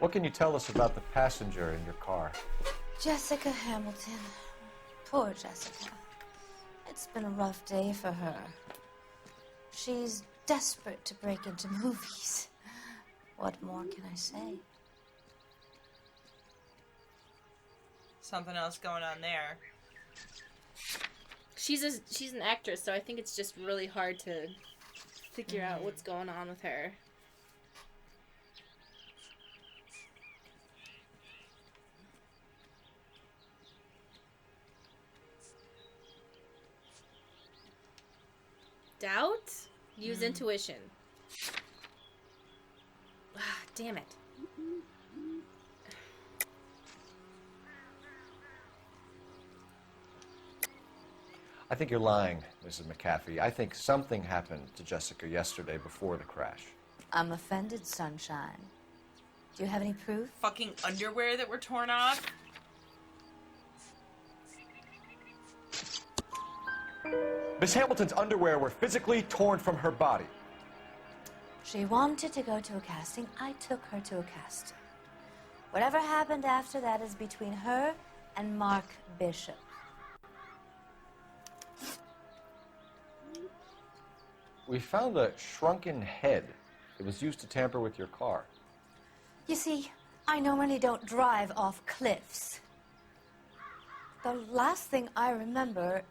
What can you tell us about the passenger in your car? Jessica Hamilton. Poor Jessica. It's been a rough day for her. She's desperate to break into movies. What more can I say? Something else going on there. She's an actress, so I think it's just really hard to figure out what's going on with her. Doubt? Use intuition. Ah, damn it. I think you're lying, Mrs. McAfee. I think something happened to Jessica yesterday before the crash. I'm offended, Sunshine. Do you have any proof? Fucking underwear that were torn off. Miss Hamilton's underwear were physically torn from her body. She wanted to go to a casting. I took her to a casting. Whatever happened after that is between her and Mark Bishop. We found a shrunken head. It was used to tamper with your car. You see, I normally don't drive off cliffs. The last thing I remember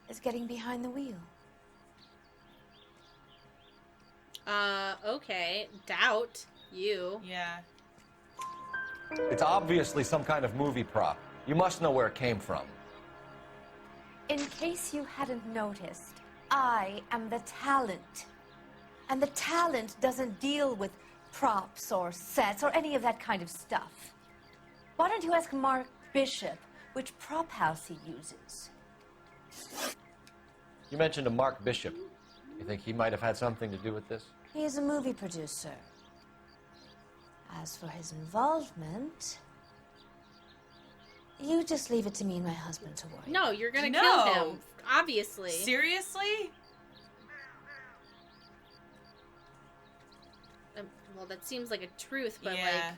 is getting behind the wheel. Okay. Doubt. You. Yeah. It's obviously some kind of movie prop. You must know where it came from. In case you hadn't noticed, I am the talent. And the talent doesn't deal with props or sets or any of that kind of stuff. Why don't you ask Mark Bishop which prop house he uses? You mentioned a Mark Bishop. You think he might have had something to do with this? He is a movie producer. As for his involvement, you just leave it to me and my husband to worry. No, you're gonna No. kill him. Obviously. Seriously? Well, that seems like a truth, but Yeah.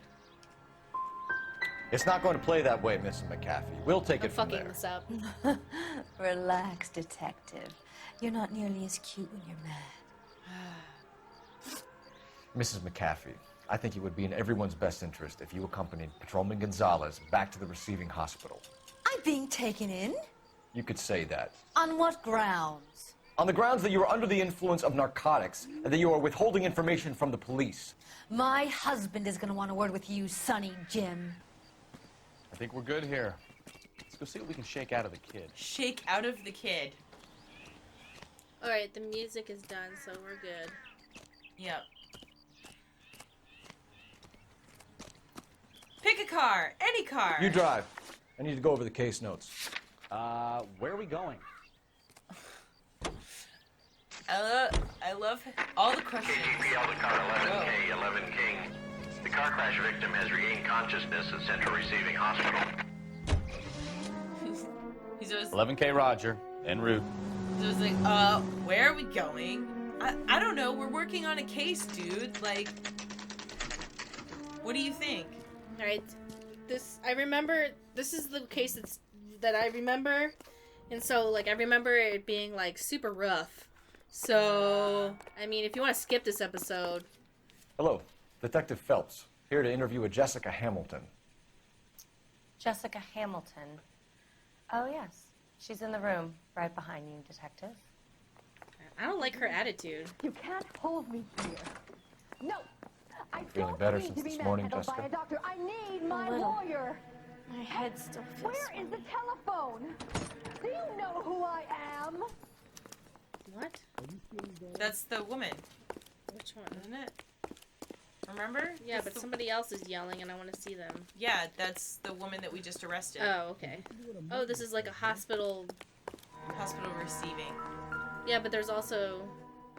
It's not going to play that way, Mrs. McAfee. We'll take like, it I'm from fucking there. this up. Relax, detective. You're not nearly as cute when you're mad. Mrs. McAfee, I think it would be in everyone's best interest if you accompanied Patrolman Gonzalez back to the receiving hospital. I'm being taken in? You could say that. On what grounds? On the grounds that you are under the influence of narcotics and that you are withholding information from the police. My husband is going to want a word with you, Sonny Jim. I think we're good here. Let's go see what we can shake out of the kid. Shake out of the kid. Alright, the music is done, so we're good. Yep. Pick a car. Any car. You drive. I need to go over the case notes. Where are we going? I love all the questions. KCPL to car 11K, 11 King. The car crash victim has regained consciousness at Central Receiving Hospital. He's always 11K Roger, en route. like, where are we going? I don't know. We're working on a case, dude. Like, what do you think? Alright, I remember, this is the case that I remember, and so, like, I remember it being, like, super rough. So, I mean, if you want to skip this episode. Hello, Detective Phelps, here to interview a Jessica Hamilton. Jessica Hamilton. Oh, yes. She's in the room, right behind you, Detective. I don't like her attitude. You can't hold me here. No, I Feeling don't better need since to be this morning, manhandled by Jessica? a doctor. I need my A little. lawyer. My head still feels Where is the telephone? Do you know who I am? What? That's the woman, Which one? isn't it? Remember? Yeah, That's but the- somebody else is yelling and I want to see them. Yeah, that's the woman that we just arrested. Oh, okay. Oh, this is like a hospital. Hospital receiving. Yeah, but there's also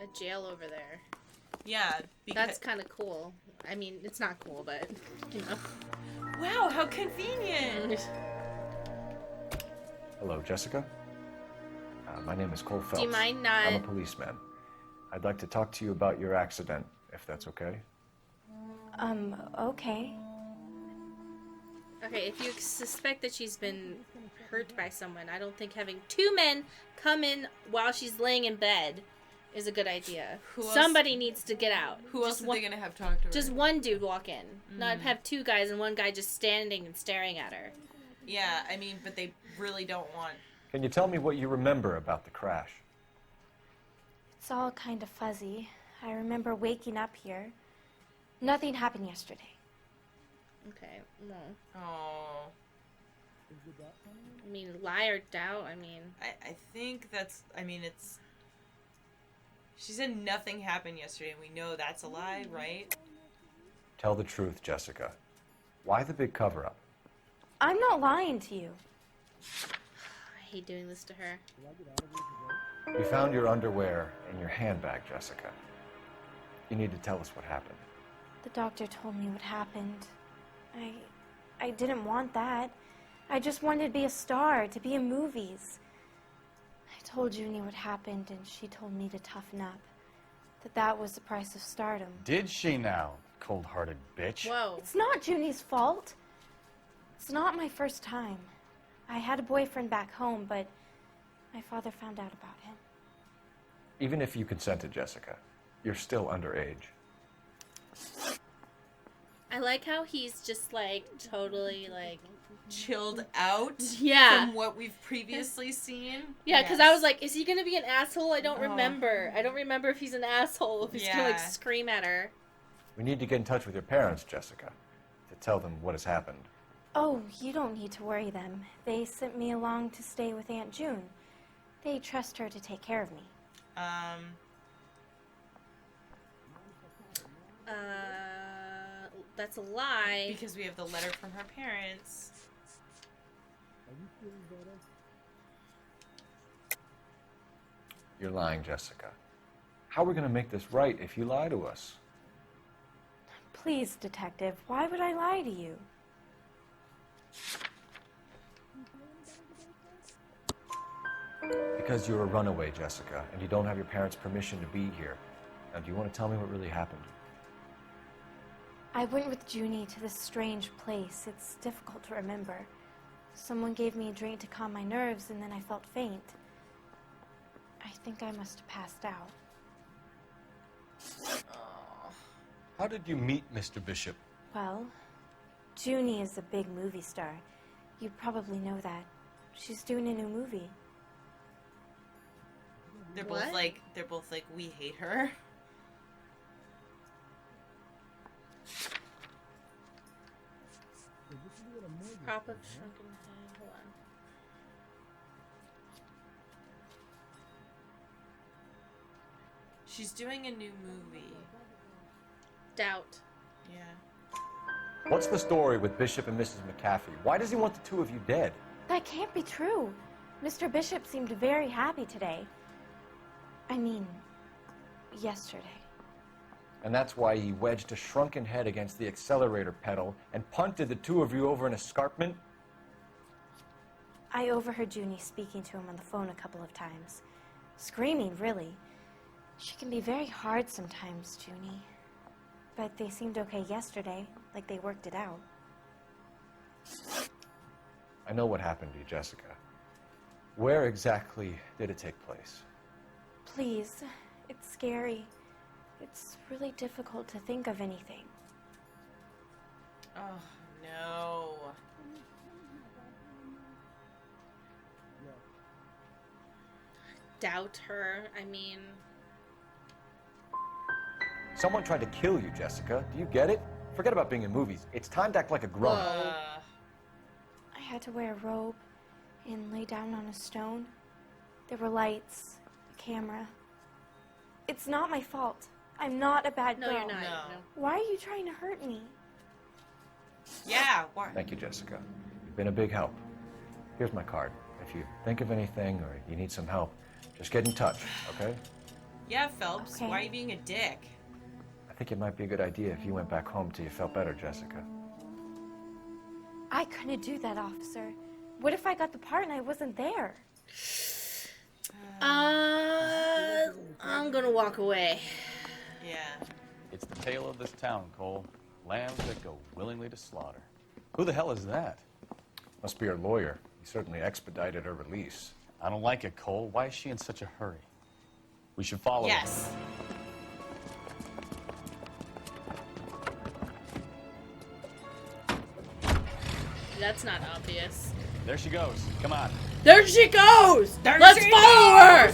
a jail over there. Yeah, because... That's kind of cool. I mean, it's not cool, but, you know. Wow, how convenient! Hello, Jessica. My name is Cole Phelps. Do you mind not... I'm a policeman. I'd like to talk to you about your accident, if that's okay. Okay. Okay, if you suspect that she's been hurt by someone, I don't think having two men come in while she's laying in bed is a good idea. Somebody needs to get out. Who else are they gonna have talk to her? Just one dude walk in. Not have two guys and one guy just standing and staring at her. Yeah, I mean, but they really don't want... Can you tell me what you remember about the crash? It's all kind of fuzzy. I remember waking up here. Nothing happened yesterday. Okay, well, Oh... I mean, lie or doubt, I mean... I think that's... I mean, it's... She said nothing happened yesterday, and we know that's a lie, right? Tell the truth, Jessica. Why the big cover-up? I'm not lying to you. I hate doing this to her. You found your underwear in your handbag, Jessica. You need to tell us what happened. The doctor told me what happened. I didn't want that. I just wanted to be a star, to be in movies. I told Junie what happened, and she told me to toughen up. That was the price of stardom. Did she now, cold-hearted bitch? Whoa. It's not Junie's fault. It's not my first time. I had a boyfriend back home, but my father found out about him. Even if you consented, Jessica, you're still underage. I like how he's just, like, totally, like... Chilled out Yeah. from what we've previously seen. Yeah, because I was like, is he going to be an asshole? I don't remember. I don't remember if he's an asshole, if he's going to, like, scream at her. We need to get in touch with your parents, Jessica, to tell them what has happened. Oh, you don't need to worry them. They sent me along to stay with Aunt June. They trust her to take care of me. That's a lie. Because we have the letter from her parents. You're lying, Jessica. How are we going to make this right if you lie to us? Please, Detective, why would I lie to you? Because you're a runaway, Jessica, and you don't have your parents' permission to be here. Now, do you want to tell me what really happened? I went with Junie to this strange place. It's difficult to remember. Someone gave me a drink to calm my nerves, and then I felt faint. I think I must have passed out. How did you meet Mr. Bishop? Well, Junie is a big movie star. You probably know that. She's doing a new movie. They're both like, we hate her. Prop of shrunken head. Hold on. She's doing a new movie. Doubt. Yeah. What's the story with Bishop and Mrs. McAfee? Why does he want the two of you dead? That can't be true. Mr. Bishop seemed very happy today. I mean, yesterday. And that's why he wedged a shrunken head against the accelerator pedal and punted the two of you over an escarpment? I overheard Junie speaking to him on the phone a couple of times. Screaming, really. She can be very hard sometimes, Junie. But they seemed okay yesterday, like they worked it out. I know what happened to you, Jessica. Where exactly did it take place? Please, it's scary. It's really difficult to think of anything. Oh, no. Doubt her. I mean... Someone tried to kill you, Jessica. Do you get it? Forget about being in movies. It's time to act like a grown-up. I had to wear a robe and lay down on a stone. There were lights, a camera. It's not my fault. I'm not a bad girl. No, you're not. No. Why are you trying to hurt me? Yeah. Why? Thank you, Jessica. You've been a big help. Here's my card. If you think of anything or you need some help, just get in touch, okay? Yeah, Phelps. Okay. Why are you being a dick? I think it might be a good idea if you went back home till you felt better, Jessica. I couldn't do that, officer. What if I got the part and I wasn't there? I'm gonna walk away. Yeah. It's the tale of this town, Cole. Lambs that go willingly to slaughter. Who the hell is that? Must be her lawyer. He certainly expedited her release. I don't like it, Cole. Why is she in such a hurry? We should follow her. Yes. That's not obvious. There she goes. Come on. There she goes! There Let's she follow her!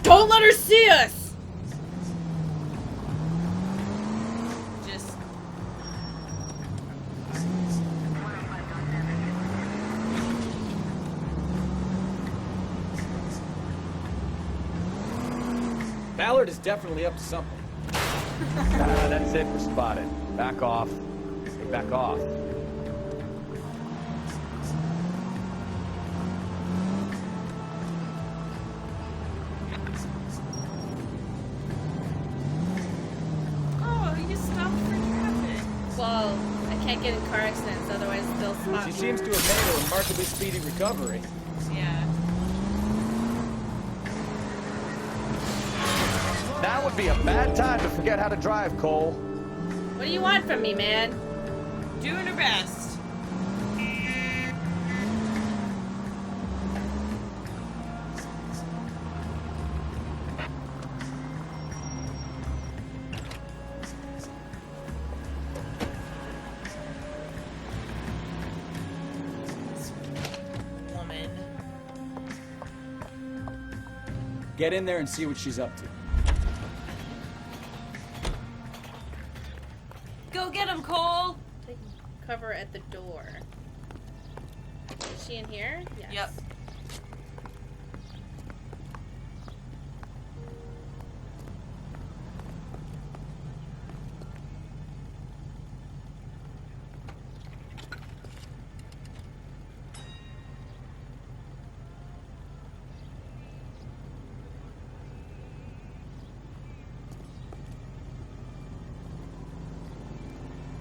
Don't let her see us! Just. Ballard is definitely up to something. That's it. We're spotted. Back off. Hey, back off. Oh, you stopped for traffic. Well, I can't get in car accidents, otherwise they'll spot She me. seems to have made a remarkably speedy recovery. Yeah. Now would be a bad time to forget how to drive, Cole. What do you want from me, man? Doing her best. This woman. Get in there and see what she's up to. Go get him, Cole. Taking cover at the door. Is she in here? Yes. Yep.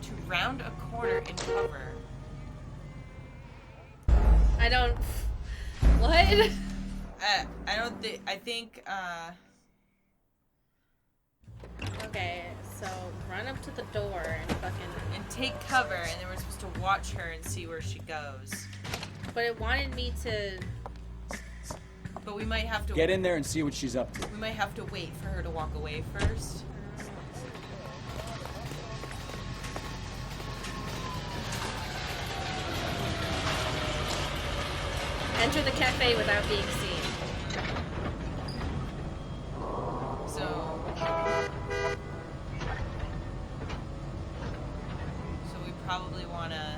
To round a corner and cover. I don't... What? I don't think. I think. Okay, so run up to the door and fucking... And take cover, and then we're supposed to watch her and see where she goes. But it wanted me to... But we might have to. Get in there and see what she's up to. We might have to wait for her to walk away first. Enter the cafe without being seen. So we probably want to.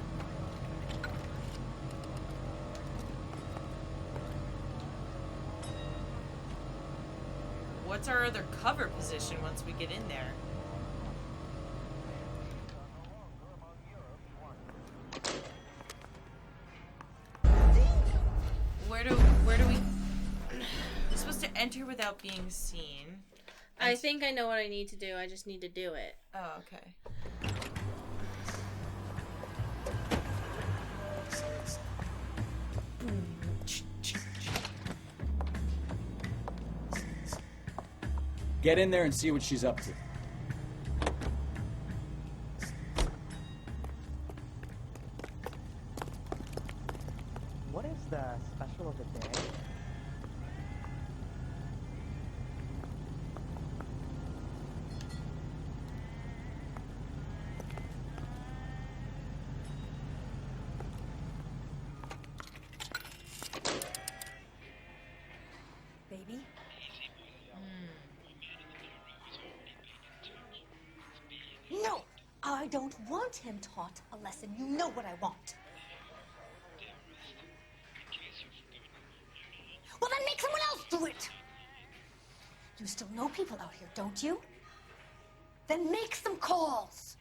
What's our other cover position once we get in there? Where do we? We're supposed to enter without being seen. I think I know what I need to do. I just need to do it. Oh, okay. Get in there and see what she's up to. What is the special of the day? Baby? No! I don't want him taught a lesson. You know what I want. Well, then make someone else do it! You still know people out here, don't you? Then make some calls!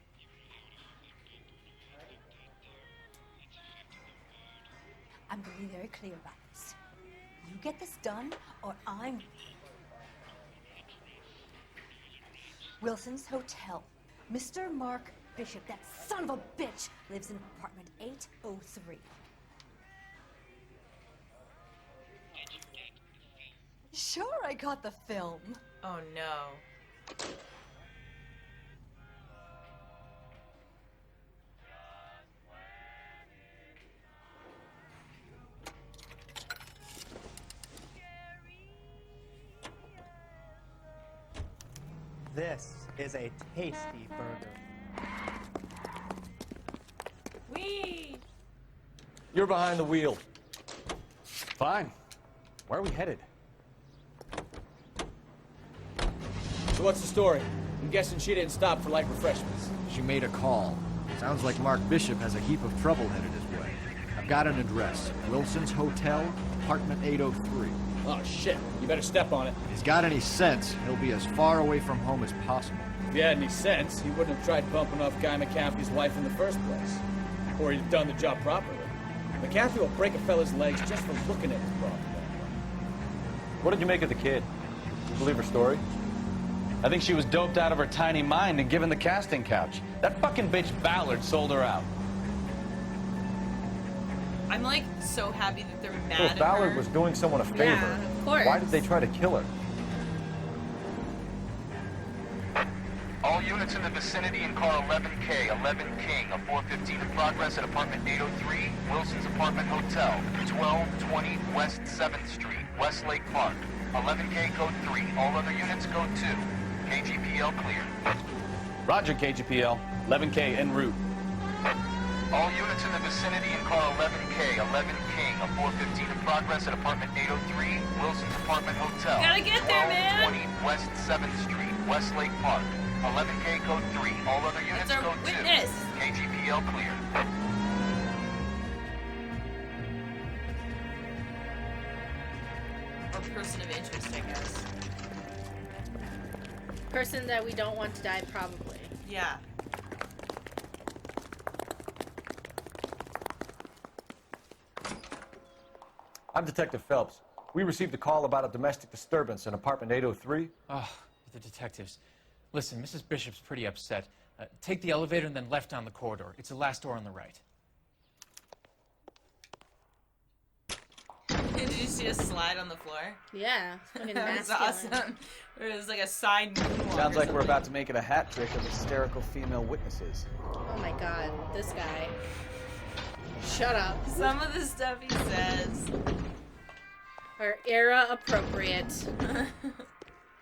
I'm going to be very clear about this. You get this done, or I'm... Wilson's Hotel. Mr. Mark Bishop, that son of a bitch, lives in apartment 803. Sure, I got the film. Oh no. This is a tasty burger. Whee! You're behind the wheel. Fine. Where are we headed? So what's the story? I'm guessing she didn't stop for light refreshments. She made a call. Sounds like Mark Bishop has a heap of trouble headed his way. I've got an address. Wilson's Hotel, apartment 803. Oh shit, you better step on it. If he's got any sense, he'll be as far away from home as possible. If he had any sense, he wouldn't have tried bumping off Guy McCaffrey's wife in the first place. Or he'd have done the job properly. McCaffrey will break a fella's legs just for looking at his problem. What did you make of the kid? You believe her story? I think she was doped out of her tiny mind and given the casting couch. That fucking bitch Ballard sold her out. I'm like so happy that they're mad Well, at if Ballard her. was doing someone a favor, Yeah, of course. why did they try to kill her? All units in the vicinity in car 11K, 11 King, a 415 in progress at apartment 803, Wilson's Apartment Hotel, 1220 West 7th Street, Westlake Park. 11K code 3, all other units code 2. KGPL clear. Roger, KGPL. 11K en route. All units in the vicinity in car 11K, 11 King, a 415 in progress at apartment 803, Wilson's Apartment Hotel. Gotta get there, man. 1220 West 7th Street, Westlake Park. 11K code 3, all other units That's our code witness. 2. KGPL clear. Or person of interest, I guess. Person that we don't want to die, probably. Yeah. I'm Detective Phelps. We received a call about a domestic disturbance in apartment 803. Oh, the detectives. Listen, Mrs. Bishop's pretty upset. Take the elevator and then left down the corridor. It's the last door on the right. Did you see a slide on the floor? Yeah. Fucking That was masculine. awesome. It was like a side moonwalk. Sounds or like we're something. about to make it a hat trick of hysterical female witnesses. Oh my god, this guy. Shut up. Some of the stuff he says. Are era appropriate.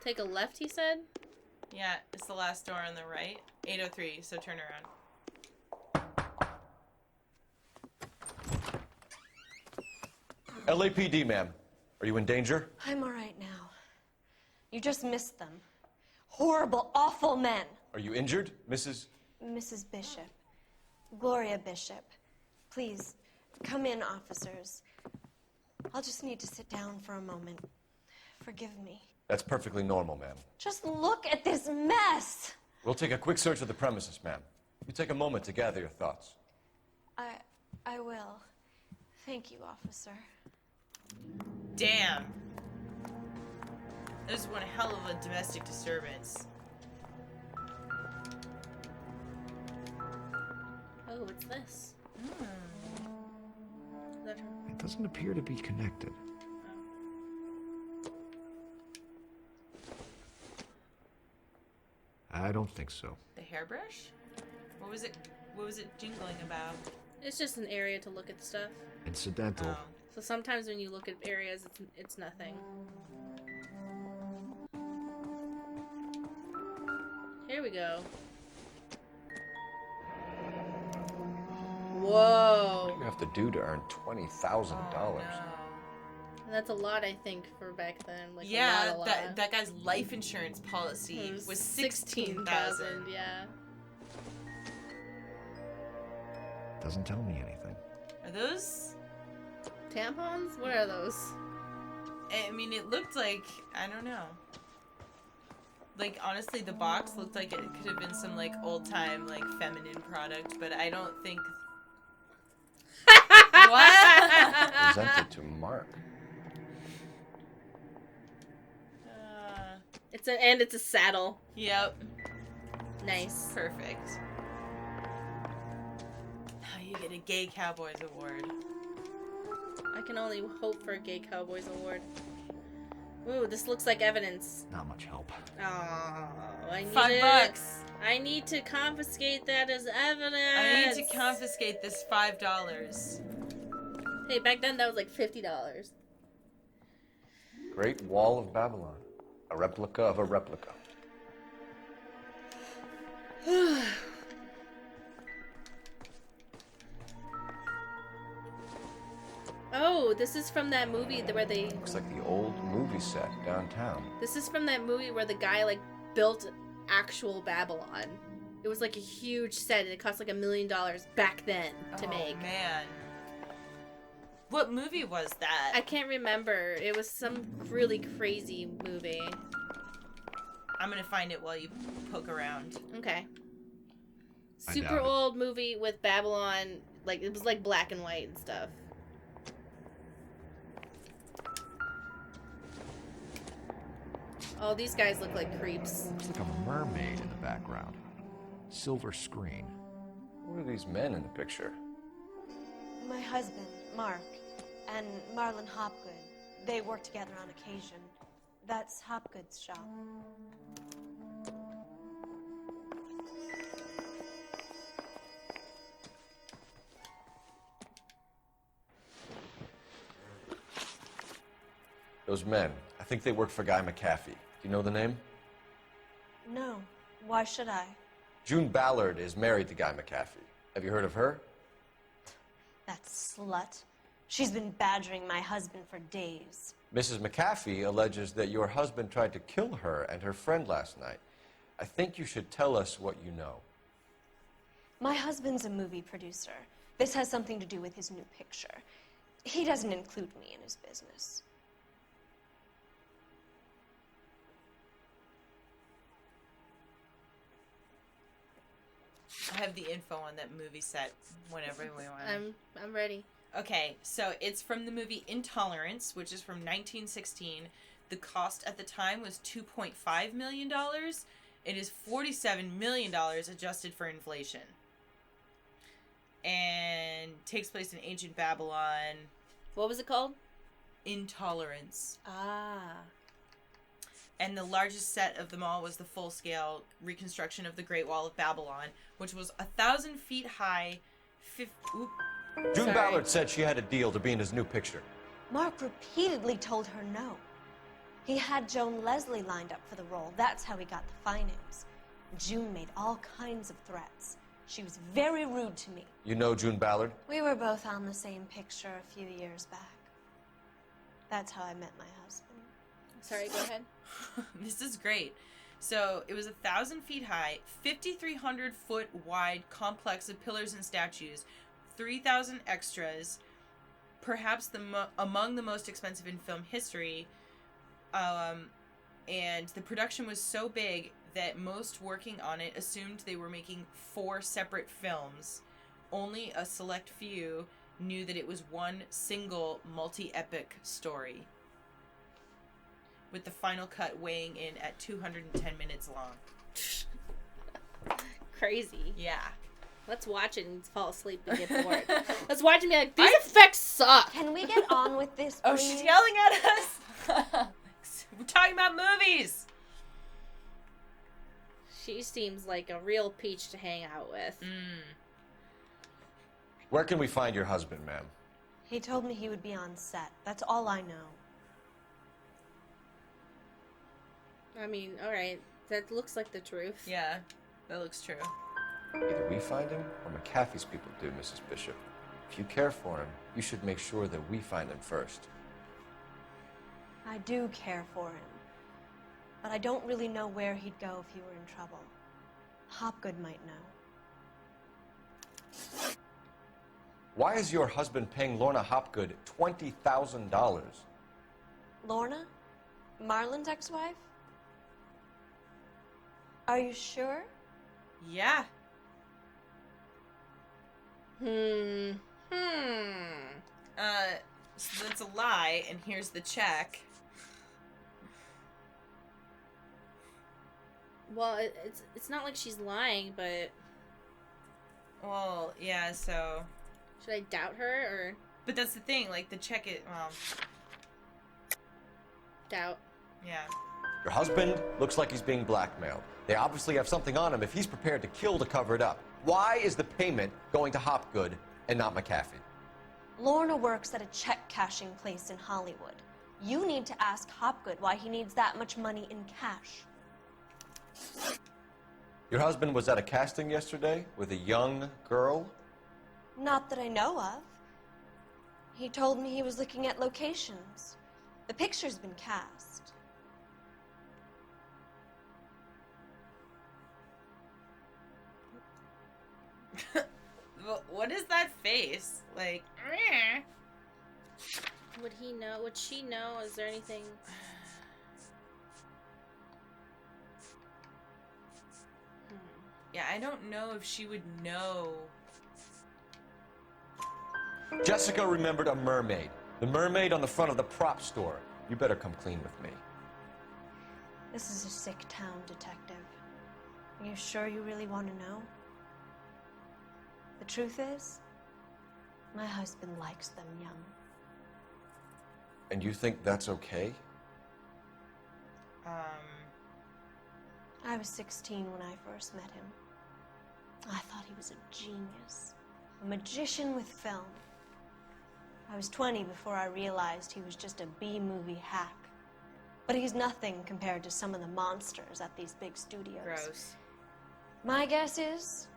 Take a left, he said? Yeah, it's the last door on the right. 803, so turn around. LAPD, ma'am. Are you in danger? I'm all right now. You just missed them. Horrible, awful men. Are you injured, Mrs.? Mrs. Bishop. Gloria Bishop. Please, come in, officers. I'll just need to sit down for a moment. Forgive me. That's perfectly normal, ma'am. Just look at this mess. We'll take a quick search of the premises, ma'am. You take a moment to gather your thoughts. I will. Thank you, officer. Damn. That was one hell of a domestic disturbance. Oh, what's this? It doesn't appear to be connected. I don't think so. The hairbrush? What was it jingling about? It's just an area to look at stuff. Incidental. Oh. So sometimes when you look at areas, it's nothing. Here we go. Whoa. What do you have to do to earn $20,000? No. And that's a lot, I think, for back then. Like Yeah, a lot. that guy's life insurance policy was $16,000. Yeah. Doesn't tell me anything. Are those? Tampons? What are those? I mean, it looked like, I don't know. Like, honestly, the box looked like it could have been some, like, old-time, like, feminine product, but I don't think... What? Presented to Mark. It's a saddle. Yep. Nice. Perfect. You get a Gay Cowboys Award. I can only hope for a Gay Cowboys Award. Ooh, this looks like evidence. Not much help. Oh, I need $5. I need to confiscate that as evidence. I need to confiscate this $5. Hey, back then that was like $50. Great Wall of Babylon. A replica of a replica. This is from that movie where they... Looks like the old movie set downtown. This is from that movie where the guy, like, built actual Babylon. It was, like, a huge set, and it cost, like, $1 million back then to make. Oh, man. What movie was that? I can't remember. It was some really crazy movie. I'm gonna find it while you poke around. Okay. Super old movie with Babylon. Like, it was, like, black and white and stuff. Oh, these guys look like creeps. Looks like a mermaid in the background. Silver screen. Who are these men in the picture? My husband, Mark, and Marlon Hopgood. They work together on occasion. That's Hopgood's shop. Those men. I think they work for Guy McAfee. Do you know the name? No. Why should I? June Ballard is married to Guy McAfee. Have you heard of her? That slut. She's been badgering my husband for days. Mrs. McAfee alleges that your husband tried to kill her and her friend last night. I think you should tell us what you know. My husband's a movie producer. This has something to do with his new picture. He doesn't include me in his business. I have the info on that movie set whenever we want. I'm ready. Okay, so it's from the movie Intolerance, which is from 1916. The cost at the time was $2.5 million. It is $47 million adjusted for inflation. And takes place in ancient Babylon. What was it called? Intolerance. Ah. And the largest set of them all was the full-scale reconstruction of the Great Wall of Babylon, which was 1,000 feet high. June Ballard said she had a deal to be in his new picture. Mark repeatedly told her no. He had Joan Leslie lined up for the role. That's how he got the finance. June made all kinds of threats. She was very rude to me. You know June Ballard? We were both on the same picture a few years back. That's how I met my husband. Sorry, go ahead. This is great. So it was 1,000 feet high, 5,300 foot wide complex of pillars and statues, 3,000 extras, perhaps among the most expensive in film history. And the production was so big that most working on it assumed they were making 4 separate films. Only a select few knew that it was one single multi-epic story, with the final cut weighing in at 210 minutes long. Crazy. Yeah. Let's watch it and fall asleep and get bored. Let's watch it and be like, these effects suck. Can we get on with this, please? Oh, she's yelling at us! We're talking about movies! She seems like a real peach to hang out with. Where can we find your husband, ma'am? He told me he would be on set. That's all I know. I mean, alright. That looks like the truth. Yeah, that looks true. Either we find him or McAfee's people do, Mrs. Bishop. If you care for him, you should make sure that we find him first. I do care for him. But I don't really know where he'd go if he were in trouble. Hopgood might know. Why is your husband paying Lorna Hopgood $20,000? Lorna? Marlon's ex-wife? Are you sure? Yeah. So that's a lie, and here's the check. Well, it's not like she's lying, but... Well, yeah, so... Should I doubt her, or...? But that's the thing, like, the check it, well... Doubt. Yeah. Your husband looks like he's being blackmailed. They obviously have something on him if he's prepared to kill to cover it up. Why is the payment going to Hopgood and not McAfee? Lorna works at a check-cashing place in Hollywood. You need to ask Hopgood why he needs that much money in cash. Your husband was at a casting yesterday with a young girl? Not that I know of. He told me he was looking at locations. The picture's been cast. What is that face? Like, Would he know? Would she know? Is there anything? yeah, I don't know if she would know. Jessica remembered a mermaid. The mermaid on the front of the prop store. You better come clean with me. This is a sick town, Detective. Are you sure you really want to know? The truth is, my husband likes them young. And you think that's okay? I was 16 when I first met him. I thought he was a genius, a magician with film. I was 20 before I realized he was just a B-movie hack. But he's nothing compared to some of the monsters at these big studios. Gross. My guess is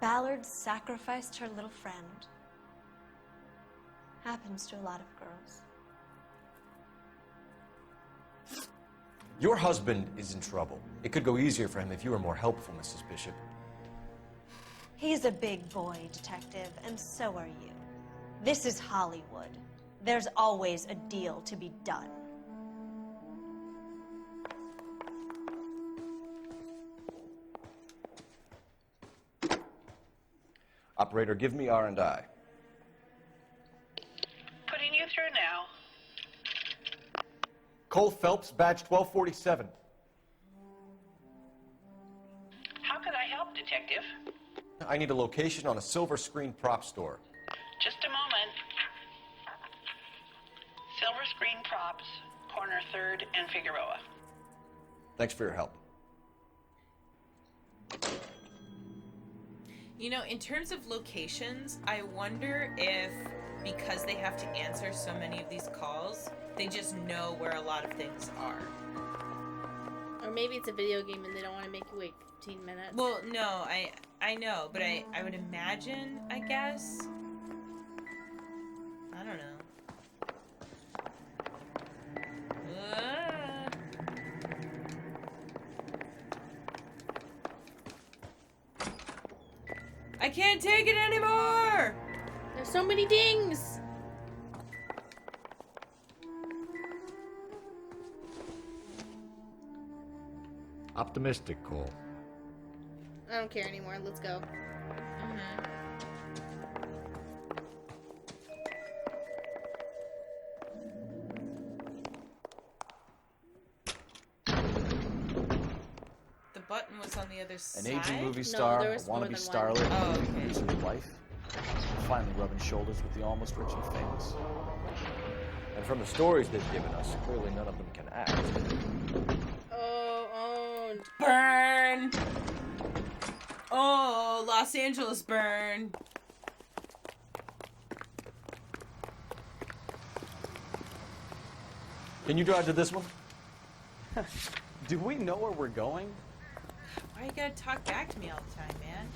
Ballard sacrificed her little friend. Happens to a lot of girls. Your husband is in trouble. It could go easier for him if you were more helpful, Mrs. Bishop. He's a big boy, Detective, and so are you. This is Hollywood. There's always a deal to be done. Operator, give me R&I. Putting you through now. Cole Phelps, badge 1247. How can I help, Detective? I need a location on a silver screen prop store. Just a moment. Silver Screen Props, corner 3rd and Figueroa. Thanks for your help. You know, in terms of locations, I wonder if, because they have to answer so many of these calls, they just know where a lot of things are. Or maybe it's a video game and they don't want to make you wait 15 minutes. Well, no, I know, but I would imagine, I guess. I don't know. I can't take it anymore! There's so many dings! Optimistic, Cole. I don't care anymore. Let's go. The button was on the other side? An aging movie No, star, there a was more wannabe than starlet, one. Oh, okay. losing her life, finally rubbing shoulders with the almost rich and famous. And from the stories they've given us, clearly none of them can act. Oh, owned. Burn! Oh, Los Angeles burn. Can you drive to this one? Do we know where we're going? Why you gotta talk back to me all the time, man?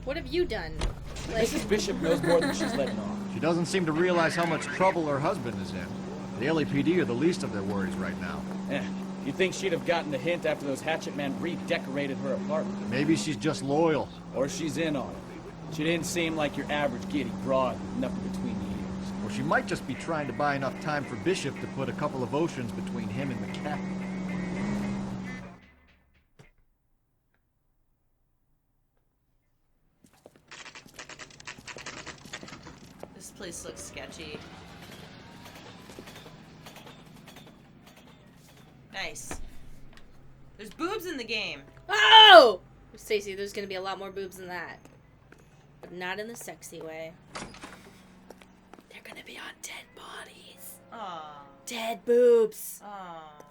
What have you done? Mrs. Bishop knows more than she's letting on. She doesn't seem to realize how much trouble her husband is in. The LAPD are the least of their worries right now. You'd think she'd have gotten the hint after those hatchet men redecorated her apartment. Maybe she's just loyal. Or she's in on it. She didn't seem like your average giddy broad with nothing between the ears. Or she might just be trying to buy enough time for Bishop to put a couple of oceans between him and the cat. This place looks sketchy. Nice. There's boobs in the game. Oh! Stacey, there's gonna be a lot more boobs than that. But not in the sexy way. They're gonna be on dead bodies. Aww. Dead boobs. Aww.